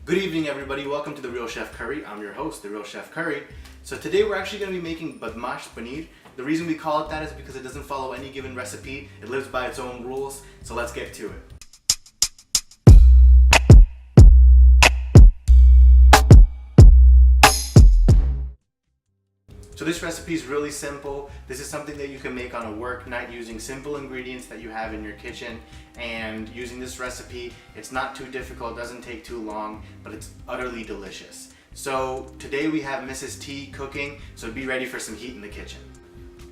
Good evening, everybody. Welcome to The Real Chef Curry. I'm your host, The Real Chef Curry. So today we're actually going to be making BADMAASH paneer. The reason we call it that is because it doesn't follow any given recipe. It lives by its own rules. So let's get to it. So this recipe is really simple. This is something that you can make on a work night using simple ingredients that you have in your kitchen. And using this recipe, it's not too difficult, it doesn't take too long, but it's utterly delicious. So today we have Mrs. T cooking, so be ready for some heat in the kitchen.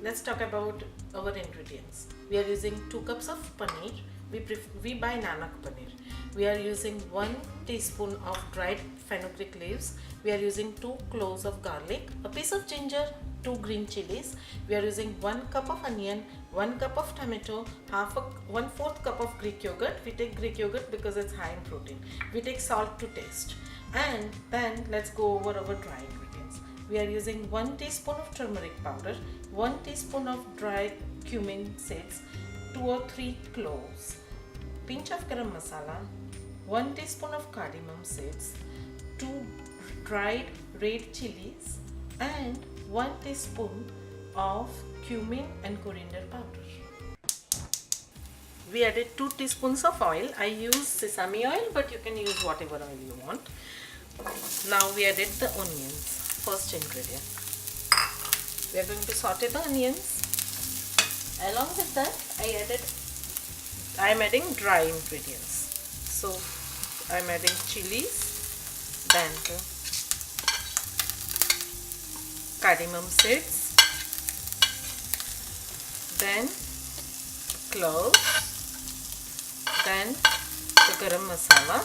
Let's talk about our ingredients. We are using 2 cups of paneer. We buy nanak paneer. We are using 1 teaspoon of dried fenugreek leaves. We are using 2 cloves of garlic, a piece of ginger, 2 green chilies. We are using 1 cup of onion, 1 cup of tomato, 1/4 cup of Greek yogurt. We take Greek yogurt because it's high in protein. We take salt to taste. And then let's go over our dry ingredients. We are using 1 teaspoon of turmeric powder, 1 teaspoon of dried cumin seeds, 2 or 3 cloves, pinch of garam masala, 1 teaspoon of cardamom seeds, 2 dried red chilies, and 1 teaspoon of cumin and coriander powder. We added 2 teaspoons of oil. I use sesame oil, but you can use whatever oil you want. Now we added the onions, first ingredient. We are going to saute the onions. Along with that, I am adding dry ingredients. So I am adding chilies, then the cardamom seeds, then cloves, then the garam masala,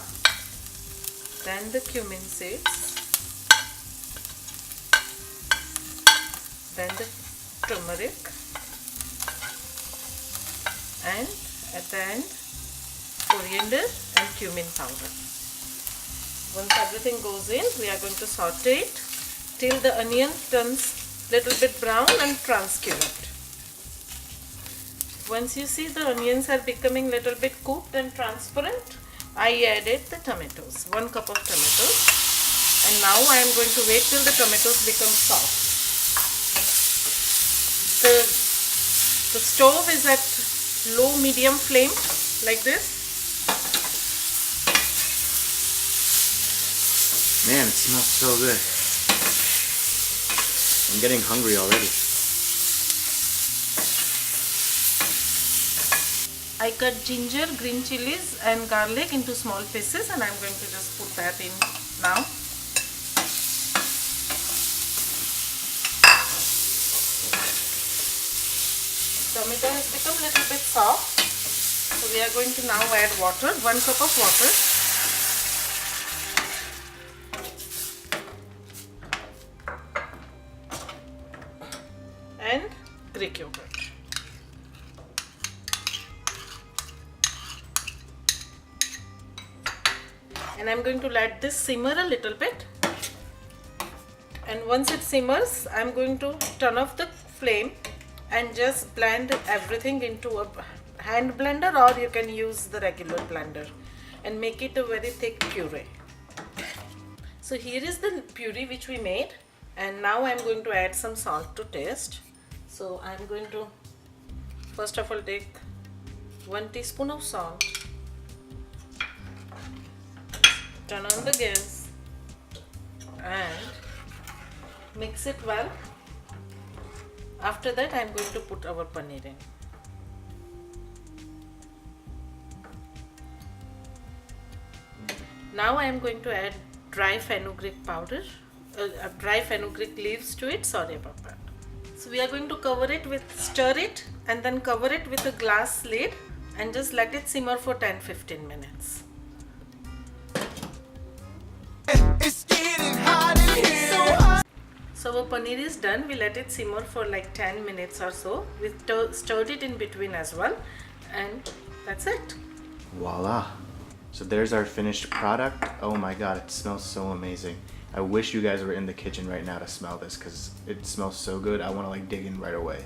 then the cumin seeds, then the turmeric, and at the end coriander and cumin powder. Once everything goes in, we are going to saute it till the onion turns little bit brown and transparent. Once you see the onions are becoming little bit cooked and transparent, I added the tomatoes, 1 cup of tomatoes, and now I am going to wait till the tomatoes become soft. The stove is at low medium flame like this. Man, it smells so good. I'm getting hungry already. I cut ginger, green chilies and garlic into small pieces, and I'm going to just put that in now. Tomato has become a little bit soft, so we are going to now add water, 1 cup of water. And Greek yogurt. And I'm going to let this simmer a little bit. And once it simmers, I'm going to turn off the flame and just blend everything into a hand blender, or you can use the regular blender and make it a very thick puree. So here is the puree which we made, and now I'm going to add some salt to taste. So I'm going to first of all take 1 teaspoon of salt, turn on the gas and mix it well. After that, I am going to put our paneer in. Now I am going to add dry fenugreek powder, dry fenugreek leaves to it. Sorry about that. So we are going to stir it and then cover it with a glass lid and just let it simmer for 10-15 minutes. It's getting hot in here. So our paneer is done. We let it simmer for like 10 minutes or so. We stirred it in between as well, and that's it. Voila. So there's our finished product. Oh my god, it smells so amazing. I wish you guys were in the kitchen right now to smell this because it smells so good. I want to like dig in right away.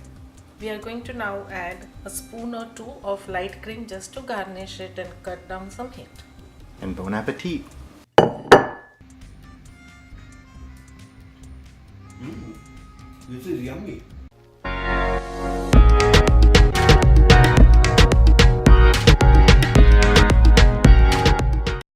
We are going to now add a spoon or 2 of light cream just to garnish it and cut down some heat. And bon appetit! This is yummy.